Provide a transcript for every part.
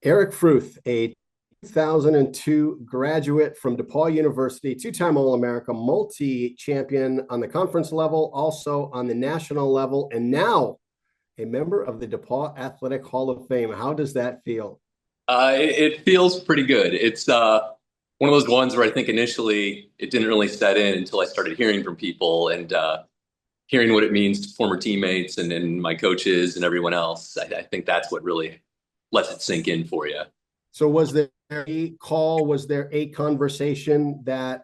Eric Fruth, a 2002 graduate from DePauw University, two-time All-America, multi-champion on the conference level, also on the national level, and now a member of the DePauw Athletic Hall of Fame. How does that feel? It feels pretty good. It's one of those ones where I think initially it didn't really set in until I started hearing from people and hearing what it means to former teammates and my coaches and everyone else. I think that's what really lets it sink in for you. So was there a call, was there a conversation that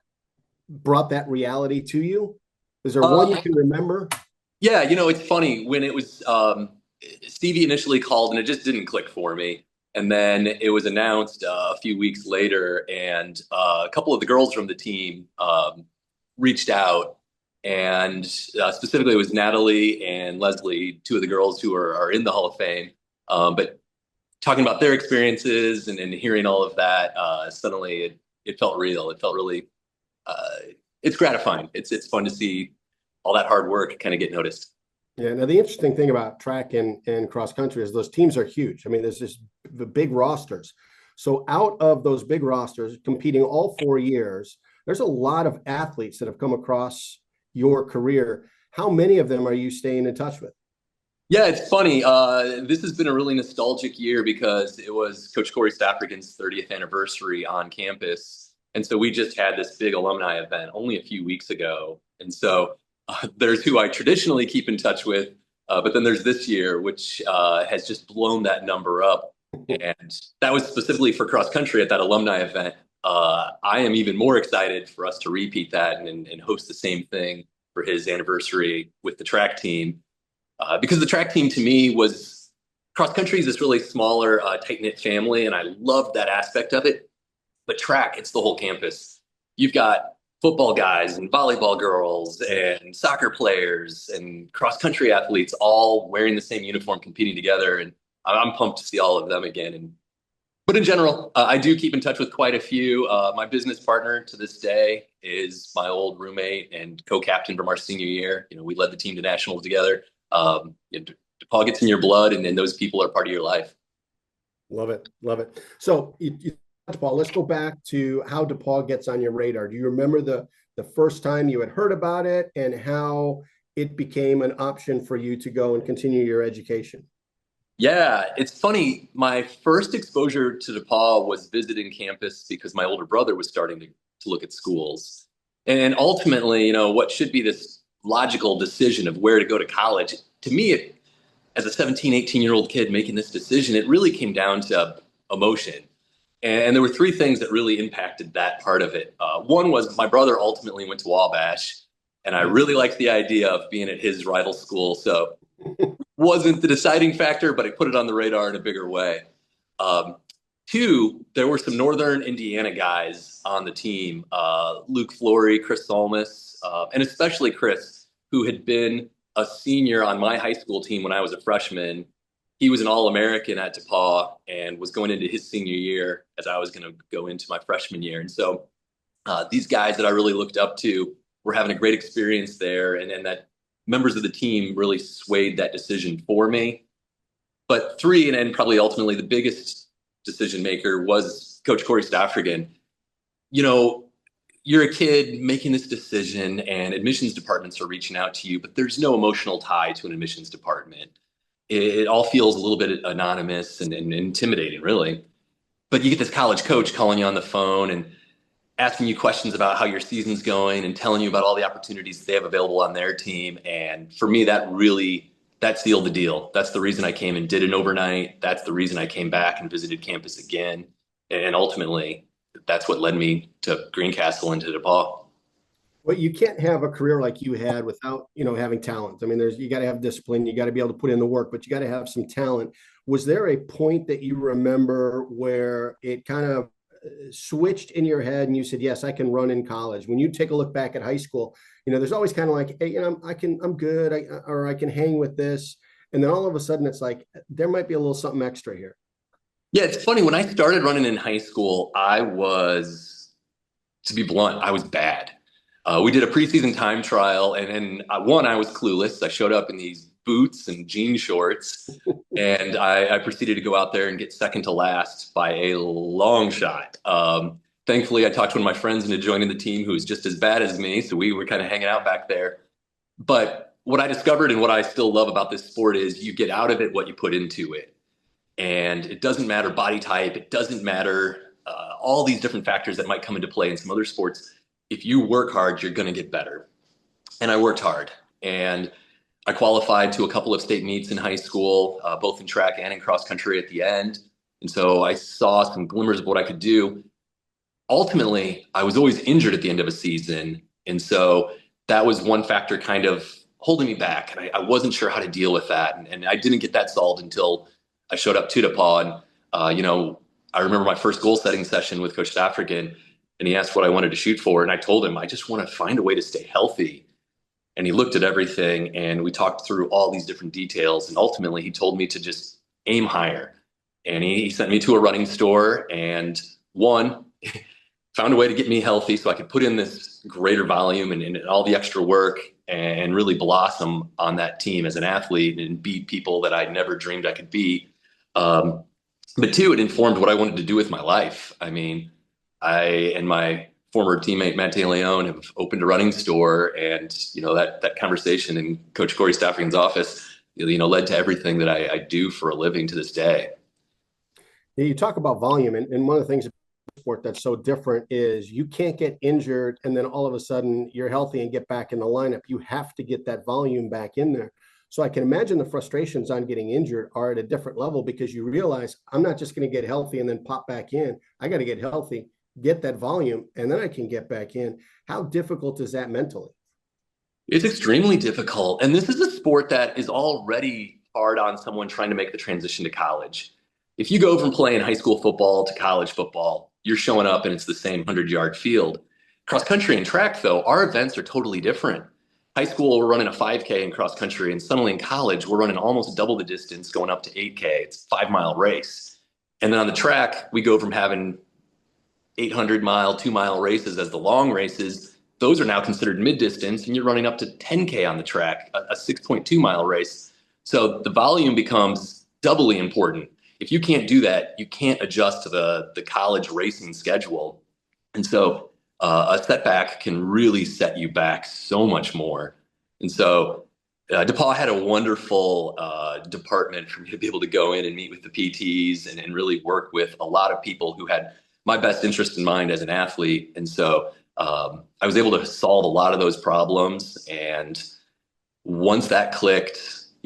brought that reality to you? Is there one you Uh, can remember? yeah, it's funny when it was Stevie initially called and it just didn't click for me. And then it was announced a few weeks later, and a couple of the girls from the team reached out, and specifically it was Natalie and Leslie, two of the girls who are in the Hall of Fame. But talking about their experiences and hearing all of that, suddenly it felt real. It felt really, uh, it's gratifying. It's fun to see all that hard work kind of get noticed. Yeah. Now, the interesting thing about track and cross country is those teams are huge. I mean, there's just the big rosters. So, out of those big rosters competing all 4 years, there's a lot of athletes that have come across your career. How many of them are you staying in touch with? Yeah, it's funny. This has been a really nostalgic year because it was Coach Corey Stafford's 30th anniversary on campus. And so we just had this big alumni event only a few weeks ago. And so there's who I traditionally keep in touch with, but then there's this year, which has just blown that number up. And that was specifically for cross country at that alumni event. I am even more excited for us to repeat that and host the same thing for his anniversary with the track team, because the track team to me was cross country is this really smaller, tight knit family, and I loved that aspect of it. But track, it's the whole campus. You've got football guys and volleyball girls and soccer players and cross country athletes all wearing the same uniform, competing together, and I'm pumped to see all of them again. But in general, I do keep in touch with quite a few. My business partner to this day is my old roommate and co-captain from our senior year. We led the team to nationals together. DePauw gets in your blood, and then those people are part of your life. Love it. Love it. So, DePaul, let's go back to how DePaul gets on your radar. Do you remember the first time you had heard about it and how it became an option for you to go and continue your education? Yeah, it's funny. My first exposure to DePauw was visiting campus because my older brother was starting to look at schools. And ultimately, what should be this logical decision of where to go to college, to me, as a 17, 18-year-old kid making this decision, it really came down to emotion. And there were three things that really impacted that part of it. One was my brother ultimately went to Wabash, and I really liked the idea of being at his rival school. So wasn't the deciding factor, but I put it on the radar in a bigger way. Um, Two, there were some Northern Indiana guys on the team, Luke Flory, Chris Solmus, and especially Chris, who had been a senior on my high school team when I was a freshman. He was an All-American at DePauw and was going into his senior year as I was going to go into my freshman year. And so these guys that I really looked up to were having a great experience there, and that members of the team really swayed that decision for me. But three, and probably ultimately the biggest decision maker was Coach Corey Stafford. You know, you're a kid making this decision, and admissions departments are reaching out to you, but there's no emotional tie to an admissions department. It all feels a little bit anonymous and intimidating, really. But you get this college coach calling you on the phone and asking you questions about how your season's going and telling you about all the opportunities they have available on their team. And for me, that sealed the deal. That's the reason I came and did an overnight. That's the reason I came back and visited campus again. And ultimately, that's what led me to Greencastle and to DePauw. Well, you can't have a career like you had without, having talent. I mean, you got to have discipline, you got to be able to put in the work, but you got to have some talent. Was there a point that you remember where it kind of switched in your head and you said, yes, I can run in college? When you take a look back at high school, there's always kind of like, hey, I'm good, or I can hang with this. And then all of a sudden it's like, there might be a little something extra here. Yeah, it's funny. When I started running in high school, to be blunt, I was bad. We did a preseason time trial, and one, I was clueless. I showed up in these boots and jean shorts, and I proceeded to go out there and get second to last by a long shot. Thankfully, I talked to one of my friends into joining the team who was just as bad as me, so we were kind of hanging out back there. But what I discovered and what I still love about this sport is you get out of it what you put into it. And it doesn't matter body type, it doesn't matter all these different factors that might come into play in some other sports. If you work hard, you're going to get better. And I worked hard. And I qualified to a couple of state meets in high school, both in track and in cross country at the end. And so I saw some glimmers of what I could do. Ultimately, I was always injured at the end of a season. And so that was one factor kind of holding me back. And I wasn't sure how to deal with that. And I didn't get that solved until I showed up to DePauw. And, I remember my first goal setting session with Coach African, and he asked what I wanted to shoot for. And I told him, I just want to find a way to stay healthy. And he looked at everything and we talked through all these different details. And ultimately, he told me to just aim higher. And he sent me to a running store and found a way to get me healthy so I could put in this greater volume and all the extra work and really blossom on that team as an athlete and beat people that I never dreamed I could beat. But two, it informed what I wanted to do with my life. I mean, I and my former teammate Matt DeLeon have opened a running store, and that conversation in Coach Corey Stafford's office, led to everything that I do for a living to this day. You talk about volume, and one of the things about sport that's so different is you can't get injured and then all of a sudden you're healthy and get back in the lineup. You have to get that volume back in there. So I can imagine the frustrations on getting injured are at a different level because you realize I'm not just going to get healthy and then pop back in. I got to get healthy, get that volume, and then I can get back in. How difficult is that mentally? It's extremely difficult. And this is a sport that is already hard on someone trying to make the transition to college. If you go from playing high school football to college football, you're showing up and it's the same 100-yard field. Cross country and track, though, our events are totally different. High school, we're running a 5K in cross country, and suddenly in college, we're running almost double the distance, going up to 8K. It's a 5-mile race. And then on the track, we go from having 800-mile, 2-mile races as the long races. Those are now considered mid-distance, and you're running up to 10K on the track, a 6.2-mile race. So the volume becomes doubly important. If you can't do that, you can't adjust to the college racing schedule. And so a setback can really set you back so much more. And so DePauw had a wonderful department for me to be able to go in and meet with the PTs and really work with a lot of people who had my best interest in mind as an athlete. And so I was able to solve a lot of those problems. And once that clicked,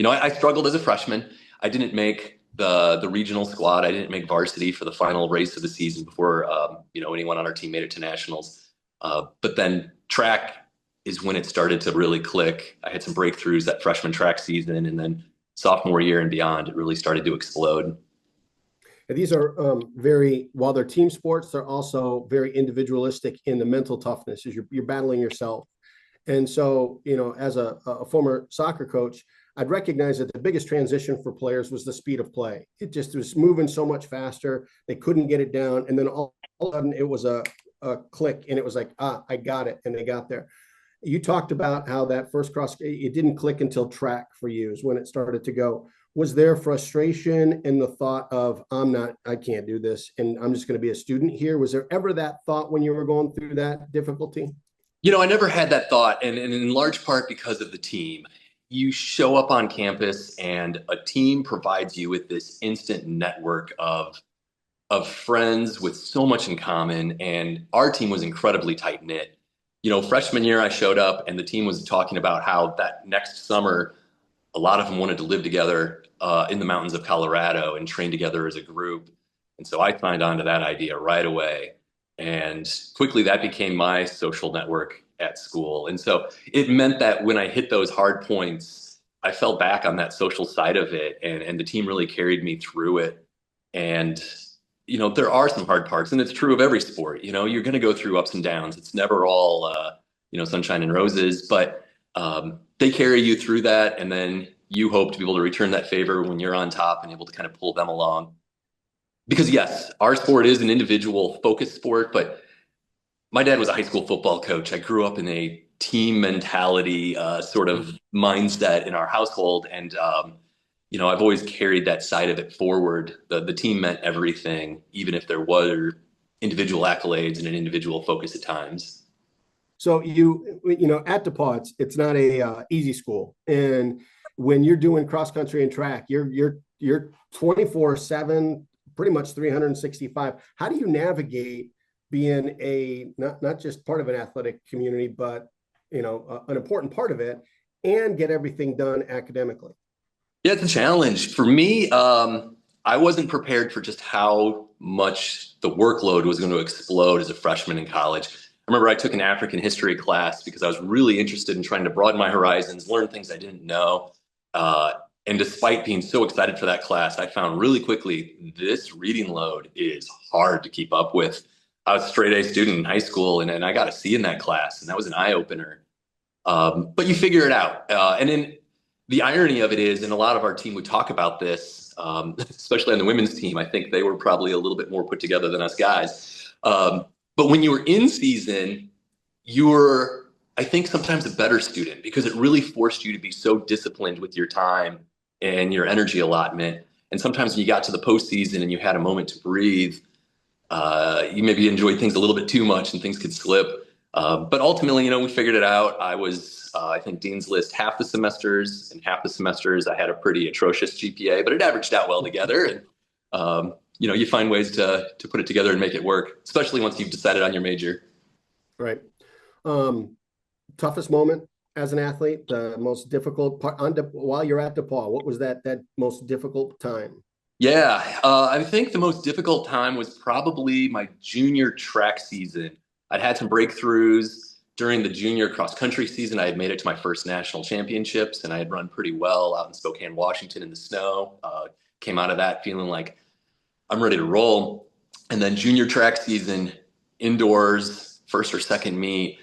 I struggled as a freshman. I didn't make the regional squad. I didn't make varsity for the final race of the season before, anyone on our team made it to nationals. But then track is when it started to really click. I had some breakthroughs that freshman track season, and then sophomore year and beyond, it really started to explode. And these are while they're team sports, they're also very individualistic in the mental toughness as you're battling yourself. And so, as a former soccer coach, I'd recognize that the biggest transition for players was the speed of play. It just was moving so much faster. They couldn't get it down. And then all of a sudden it was a click and it was like, I got it. And they got there. You talked about how that first cross, it didn't click until track for you is when it started to go. Was there frustration in the thought of, I can't do this and I'm just going to be a student here? Was there ever that thought when you were going through that difficulty? I never had that thought. And in large part because of the team. You show up on campus and a team provides you with this instant network of friends with so much in common. And our team was incredibly tight knit. Freshman year I showed up and the team was talking about how that next summer, a lot of them wanted to live together in the mountains of Colorado and train together as a group. And so I signed on to that idea right away. And quickly that became my social network at school. And so it meant that when I hit those hard points, I fell back on that social side of it. And the team really carried me through it. And, there are some hard parts, and it's true of every sport. You're going to go through ups and downs. It's never all, sunshine and roses, but they carry you through that. And then you hope to be able to return that favor when you're on top and able to kind of pull them along. Because yes, our sport is an individual focused sport, but My dad was a high school football coach. I grew up in a team mentality sort of mindset in our household, and I've always carried that side of it forward. The team meant everything, even if there were individual accolades and an individual focus at times. So at DePauw, it's not a easy school, and when you're doing cross country and track, you're 24/7, pretty much 365. How do you navigate being a not just part of an athletic community, but an important part of it, and get everything done academically? Yeah, it's a challenge for me. I wasn't prepared for just how much the workload was going to explode as a freshman in college. I remember I took an African history class because I was really interested in trying to broaden my horizons, learn things I didn't know. And despite being so excited for that class, I found really quickly this reading load is hard to keep up with. I was a straight A student in high school, and I got a C in that class, and that was an eye opener. But you figure it out. And then the irony of it is, and a lot of our team would talk about this, especially on the women's team. I think they were probably a little bit more put together than us guys. But when you were in season, you were, I think, sometimes a better student because it really forced you to be so disciplined with your time and your energy allotment. And sometimes when you got to the postseason and you had a moment to breathe, you maybe enjoyed things a little bit too much and things could slip. But ultimately, we figured it out. I was, I think, Dean's List half the semesters, and half the semesters I had a pretty atrocious GPA, but it averaged out well together. And you find ways to put it together and make it work, especially once you've decided on your major. Right. Toughest moment as an athlete, the most difficult part while you're at DePauw. What was that most difficult time? Yeah, I think the most difficult time was probably my junior track season. I'd had some breakthroughs during the junior cross country season. I had made it to my first national championships, and I had run pretty well out in Spokane, Washington in the snow. Came out of that feeling like I'm ready to roll. And then junior track season, indoors, first or second meet,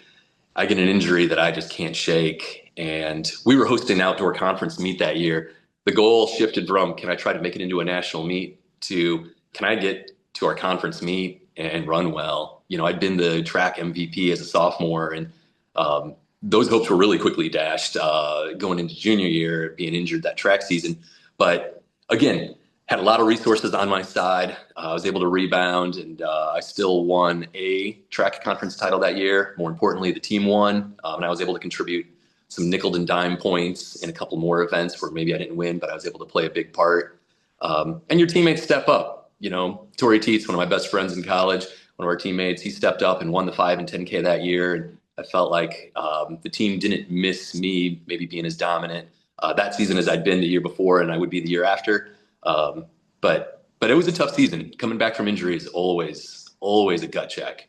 I get an injury that I just can't shake. And we were hosting an outdoor conference meet that year. The goal shifted from can I try to make it into a national meet to can I get to our conference meet and run well? I'd been the track MVP as a sophomore, and those hopes were really quickly dashed going into junior year, being injured that track season. But again, had a lot of resources on my side. I was able to rebound, and I still won a track conference title that year. More importantly, the team won, and I was able to contribute some nickel and dime points in a couple more events where maybe I didn't win, but I was able to play a big part. And your teammates step up. Tori Teets, one of my best friends in college, one of our teammates, he stepped up and won the 5 and 10K that year. And I felt like the team didn't miss me maybe being as dominant that season as I'd been the year before, and I would be the year after. But it was a tough season. Coming back from injuries, always a gut check.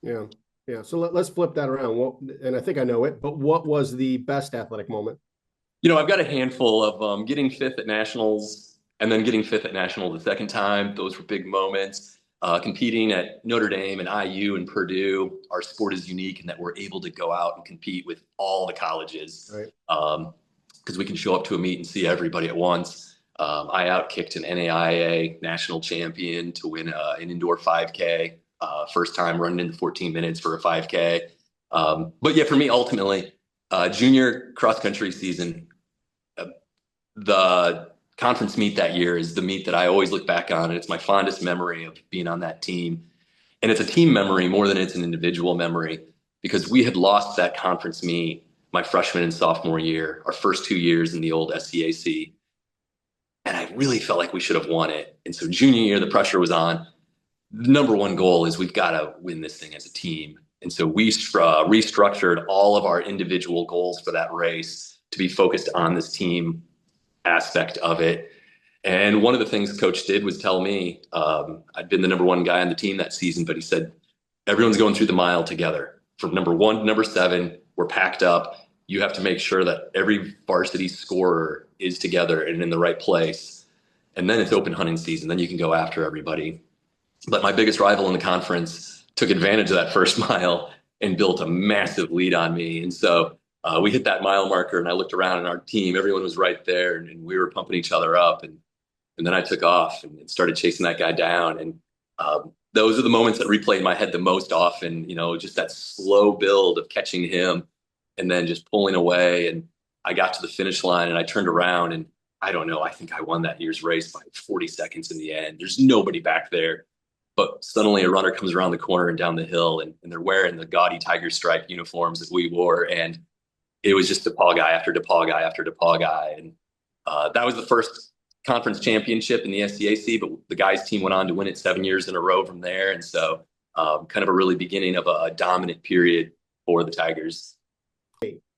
Yeah. Yeah. So let's flip that around. Well, and I think I know it, but what was the best athletic moment? I've got a handful of getting fifth at nationals and then getting fifth at national the second time. Those were big moments. Competing at Notre Dame and IU and Purdue, our sport is unique in that we're able to go out and compete with all the colleges. Right. Because we can show up to a meet and see everybody at once. I outkicked an NAIA national champion to win an indoor 5K. First time running into 14 minutes for a 5K. But yeah, for me, ultimately, junior cross country season, the conference meet that year is the meet that I always look back on. And it's my fondest memory of being on that team. And it's a team memory more than it's an individual memory because we had lost that conference meet my freshman and sophomore year, our first 2 years in the old SCAC. And I really felt like we should have won it. And so junior year, the pressure was on. The number one goal is we've got to win this thing as a team. And so we restructured all of our individual goals for that race to be focused on this team aspect of it. And one of the things coach did was tell me, I'd been the number one guy on the team that season, but he said, everyone's going through the mile together. From number 1 to number 7, we're packed up. You have to make sure that every varsity scorer is together and in the right place. And then it's open hunting season. Then you can go after everybody. But my biggest rival in the conference took advantage of that first mile and built a massive lead on me. And so we hit that mile marker, and I looked around, and our team, everyone was right there, and we were pumping each other up. And then I took off and started chasing that guy down. And Those are the moments that replay in my head the most often, just that slow build of catching him and then just pulling away. And I got to the finish line and I turned around and I don't know, I think I won that year's race by 40 seconds in the end. There's nobody back there. But suddenly a runner comes around the corner and down the hill and they're wearing the gaudy tiger stripe uniforms that we wore. And it was just DePauw guy after DePauw guy after DePauw guy. And that was the first conference championship in the SCAC, but the guys team went on to win it 7 years in a row from there. And so kind of a really beginning of a dominant period for the Tigers.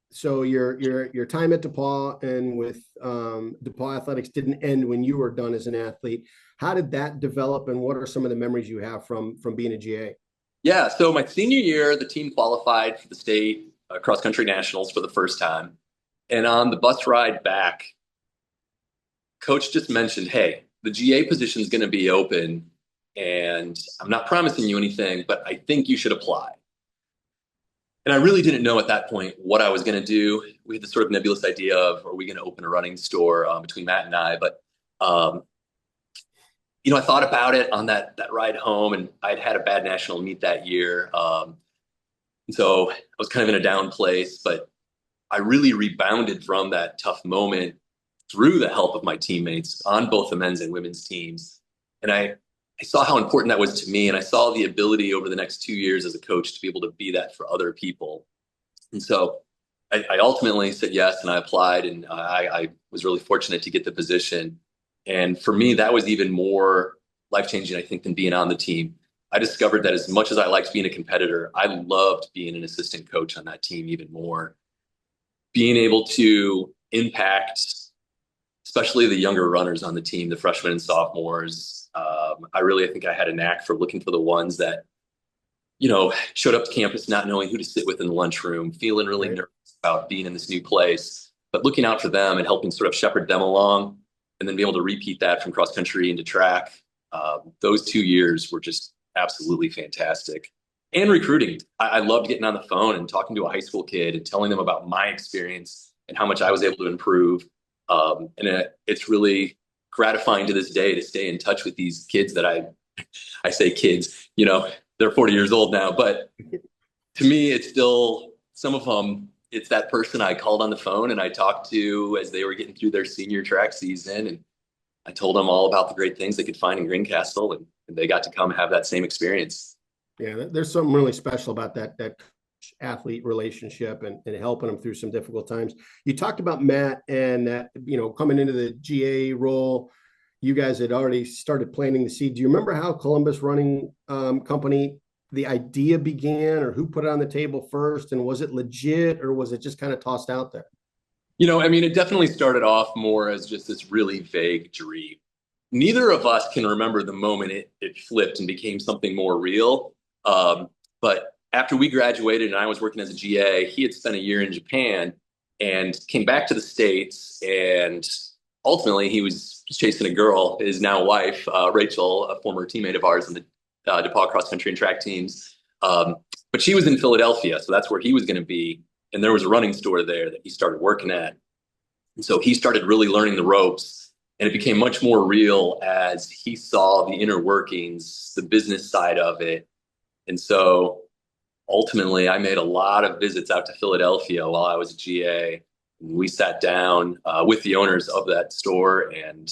So your time at DePauw and with DePauw Athletics didn't end when you were done as an athlete. How did that develop, and what are some of the memories you have from being a GA? Yeah, so my senior year, the team qualified for the state cross country nationals for the first time. And on the bus ride back, coach just mentioned, hey, the GA position is going to be open and I'm not promising you anything, but I think you should apply. And I really didn't know at that point what I was going to do. We had this sort of nebulous idea of, are we going to open a running store between Matt and I? But, I thought about it on that ride home, and I'd had a bad national meet that year. And so I was kind of in a down place, but I really rebounded from that tough moment through the help of my teammates on both the men's and women's teams. And I saw how important that was to me. And I saw the ability over the next 2 years as a coach to be able to be that for other people. And so I ultimately said yes, and I applied, and I was really fortunate to get the position. And for me, that was even more life-changing, I think, than being on the team. I discovered that as much as I liked being a competitor, I loved being an assistant coach on that team even more. Being able to impact, especially the younger runners on the team, the freshmen and sophomores. I think I had a knack for looking for the ones that, showed up to campus not knowing who to sit with in the lunchroom, feeling really nervous about being in this new place, but looking out for them and helping sort of shepherd them along, and then be able to repeat that from cross country into track. Those 2 years were just absolutely fantastic. And recruiting. I loved getting on the phone and talking to a high school kid and telling them about my experience and how much I was able to improve. It's really gratifying to this day to stay in touch with these kids that I say kids, they're 40 years old now, but to me, it's still some of them. It's that person I called on the phone and I talked to as they were getting through their senior track season. And I told them all about the great things they could find in Greencastle, and they got to come have that same experience. Yeah, there's something really special about that athlete relationship and helping them through some difficult times. You talked about Matt and that, coming into the GA role, you guys had already started planting the seed. Do you remember how Columbus Running Company, the idea began, or who put it on the table first? And was it legit, or was it just kind of tossed out there? It definitely started off more as just this really vague dream. Neither of us can remember the moment it flipped and became something more real. But after we graduated and I was working as a GA, he had spent a year in Japan and came back to the States. And ultimately, he was chasing a girl, his now wife, Rachel, a former teammate of ours in the DePauw cross country and track teams. But she was in Philadelphia, so that's where he was going to be. And there was a running store there that he started working at. And so he started really learning the ropes, and it became much more real as he saw the inner workings, the business side of it. And so ultimately, I made a lot of visits out to Philadelphia while I was a GA. We sat down with the owners of that store and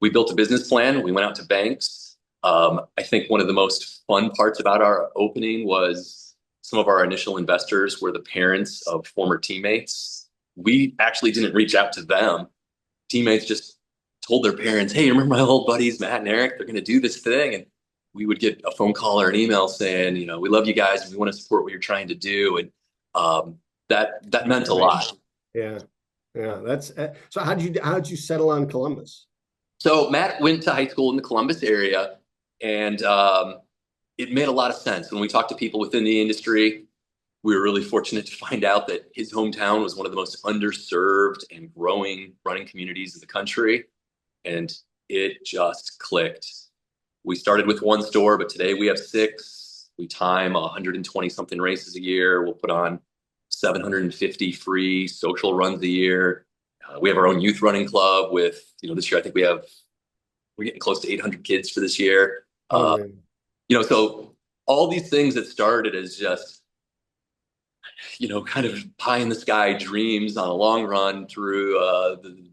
we built a business plan. We went out to banks. I think one of the most fun parts about our opening was some of our initial investors were the parents of former teammates. We actually didn't reach out to them. Teammates just told their parents, hey, remember my old buddies, Matt and Eric? They're going to do this thing. And we would get a phone call or an email saying, we love you guys. And we want to support what you're trying to do. And that meant a lot. Yeah. That's so. How did you settle on Columbus? So Matt went to high school in the Columbus area, and it made a lot of sense. When we talked to people within the industry, we were really fortunate to find out that his hometown was one of the most underserved and growing running communities in the country. And it just clicked. We started with one store, but today we have 6. We time 120 something races a year. We'll put on 750 free social runs a year. We have our own youth running club with, this year, I think we're getting close to 800 kids for this year. So all these things that started as just, kind of pie in the sky dreams on a long run through the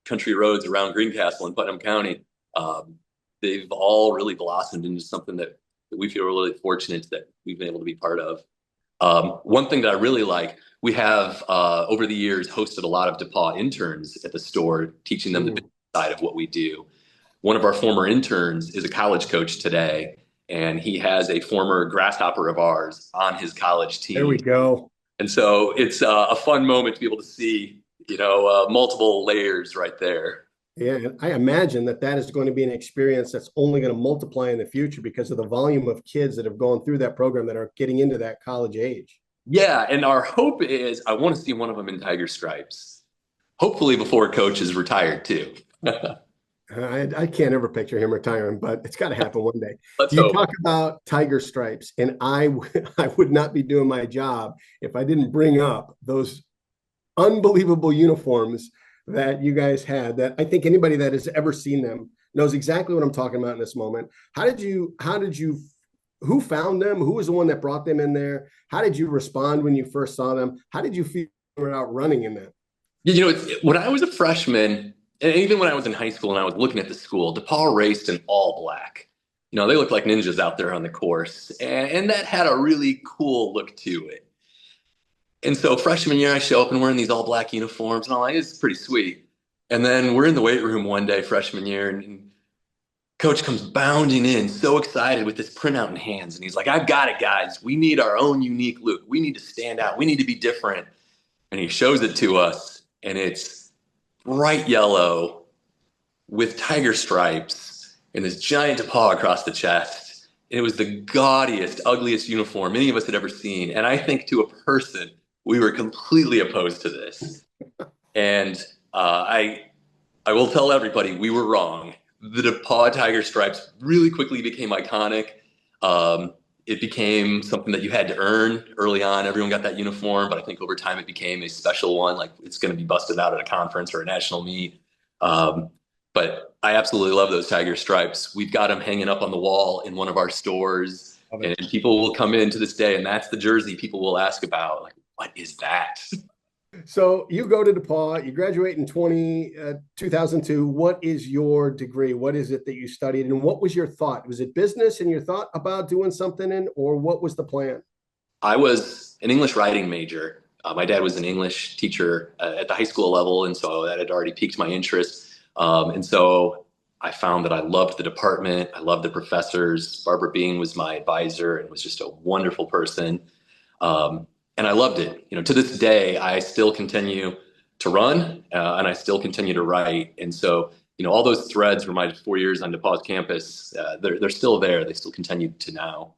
country roads around Greencastle and Putnam County, um, they've all really blossomed into something that we feel really fortunate that we've been able to be part of. One thing that I really like, we have over the years hosted a lot of DePauw interns at the store, teaching them the business side of what we do. One of our former interns is a college coach today, and he has a former grasshopper of ours on his college There we team. go. And so it's a fun moment to be able to see, multiple layers right there. Yeah, and I imagine that that is going to be an experience that's only going to multiply in the future because of the volume of kids that have gone through that program that are getting into that college age. Yeah, and our hope is I want to see one of them in Tiger Stripes. Hopefully before coach is retired too. I can't ever picture him retiring, but it's got to happen one day. Let's You hope. talk about Tiger Stripes, and I would not be doing my job if I didn't bring up those unbelievable uniforms that you guys had. That I think anybody that has ever seen them knows exactly what I'm talking about in this moment. Who found them? Who was the one that brought them in there? How did you respond when you first saw them? How did you feel you were out running in that? When I was a freshman, and even when I was in high school and I was looking at the school, DePauw raced in all black. They looked like ninjas out there on the course, and that had a really cool look to it. And so freshman year, I show up and wearing these all black uniforms, and I'm like, it's pretty sweet. And then we're in the weight room one day, freshman year, and coach comes bounding in, so excited with this printout in hands. And he's like, I've got it, guys. We need our own unique look. We need to stand out. We need to be different. And he shows it to us, and it's bright yellow with tiger stripes and this giant DePauw across the chest. And it was the gaudiest, ugliest uniform any of us had ever seen. And I think to a person, we were completely opposed to this. And I will tell everybody we were wrong. The DePauw tiger stripes really quickly became iconic. It became something that you had to earn early on. Everyone got that uniform, but I think over time it became a special one. Like it's going to be busted out at a conference or a national meet. But I absolutely love those tiger stripes. We've got them hanging up on the wall in one of our stores, and people will come in to this day, and that's the jersey people will ask about. Like, what is that? So you go to DePauw, you graduate in 2002. What is your degree? What is it that you studied? And what was your thought? Was it business and your thought about doing something in, or what was the plan? I was an English writing major. My dad was an English teacher at the high school level, and so that had already piqued my interest. And so I found that I loved the department. I loved the professors. Barbara Being was my advisor and was just a wonderful person. And I loved it. To this day, I still continue to run and I still continue to write. And so, all those threads from my 4 years on DePauw's campus, they're still there. They still continue to now.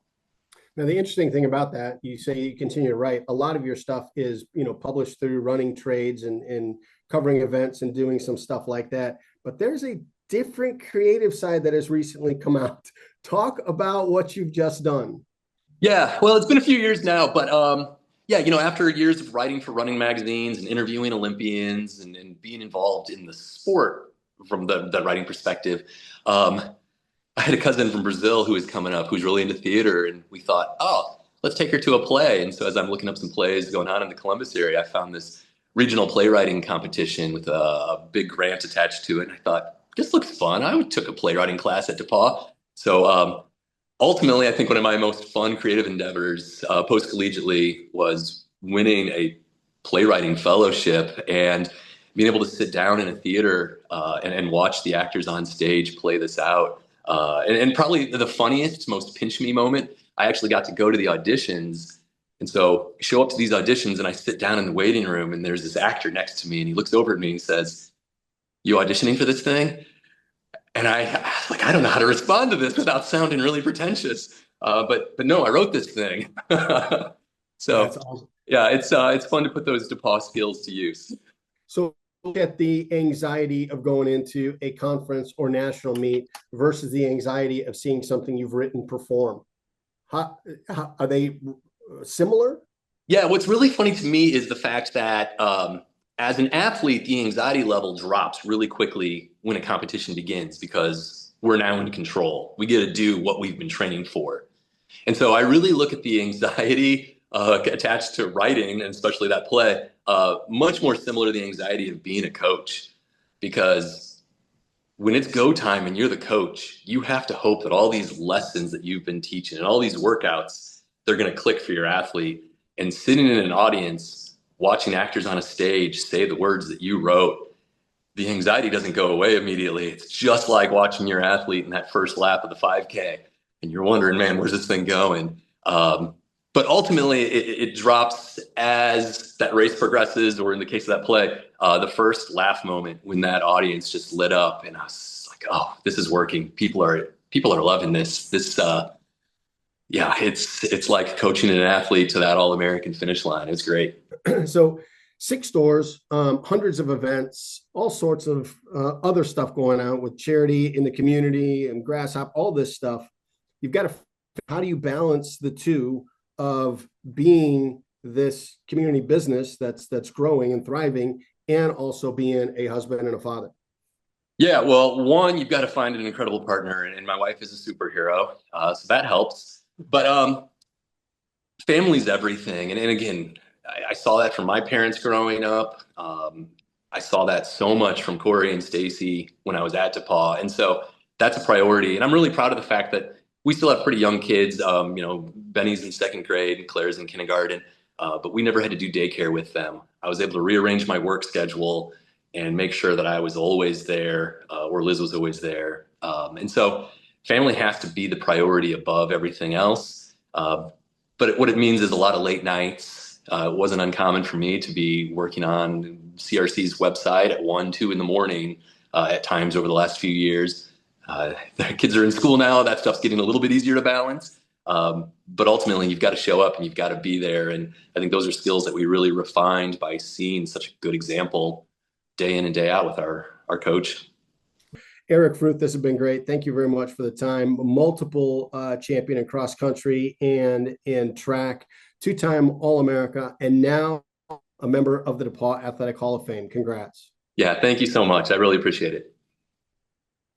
Now, the interesting thing about that, you say you continue to write. A lot of your stuff is, published through running trades and covering events and doing some stuff like that. But there's a different creative side that has recently come out. Talk about what you've just done. Yeah, well, it's been a few years now, but yeah, after years of writing for running magazines and interviewing Olympians and being involved in the sport from the writing perspective, I had a cousin from Brazil who was coming up who's really into theater, and we thought, oh, let's take her to a play. And so as I'm looking up some plays going on in the Columbus area, I found this regional playwriting competition with a big grant attached to it. And I thought, this looks fun. I took a playwriting class at DePauw. So ultimately, I think one of my most fun creative endeavors post-collegiately was winning a playwriting fellowship and being able to sit down in a theater and watch the actors on stage play this out. And probably the funniest, most pinch me moment, I actually got to go to the auditions. And so show up to these auditions and I sit down in the waiting room and there's this actor next to me and he looks over at me and says, "You auditioning for this thing?" And I don't know how to respond to this without sounding really pretentious. But no, I wrote this thing. So That's awesome. yeah, it's fun to put those DePauw skills to use. So look at the anxiety of going into a conference or national meet versus the anxiety of seeing something you've written perform. How are they similar? Yeah, what's really funny to me is the fact that as an athlete, the anxiety level drops really quickly when a competition begins because we're now in control. We get to do what we've been training for. And so I really look at the anxiety attached to writing, and especially that play, much more similar to the anxiety of being a coach. Because when it's go time and you're the coach, you have to hope that all these lessons that you've been teaching and all these workouts, they're going to click for your athlete. And sitting in an audience, watching actors on a stage say the words that you wrote, the anxiety doesn't go away immediately. It's just like watching your athlete in that first lap of the 5K. And you're wondering, man, where's this thing going? But ultimately, it drops as that race progresses, or in the case of that play, the first laugh moment when that audience just lit up, and I was like, "Oh, this is working. People are loving this. Yeah, it's like coaching an athlete to that All-American finish line. It's great." So 6 stores, hundreds of events, all sorts of other stuff going on with charity in the community and Grasshop, all this stuff. You've got to, how do you balance the two of being this community business that's growing and thriving, and also being a husband and a father? Yeah, well, one, you've got to find an incredible partner, and my wife is a superhero, so that helps. But family's everything, and again, I saw that from my parents growing up. I saw that so much from Corey and Stacy when I was at DePauw, and so that's a priority. And I'm really proud of the fact that we still have pretty young kids. Benny's in 2nd grade and Claire's in kindergarten, but we never had to do daycare with them. I was able to rearrange my work schedule and make sure that I was always there, or Liz was always there. And so family has to be the priority above everything else. But what it means is a lot of late nights. It wasn't uncommon for me to be working on CRC's website at 1, 2 in the morning at times over the last few years. The kids are in school now. That stuff's getting a little bit easier to balance. But ultimately, you've got to show up and you've got to be there. And I think those are skills that we really refined by seeing such a good example day in and day out with our coach. Eric Fruth, this has been great. Thank you very much for the time. Multiple champion in cross country and in track, 2-time All-America, and now a member of the DePauw Athletic Hall of Fame. Congrats. Yeah, thank you so much. I really appreciate it.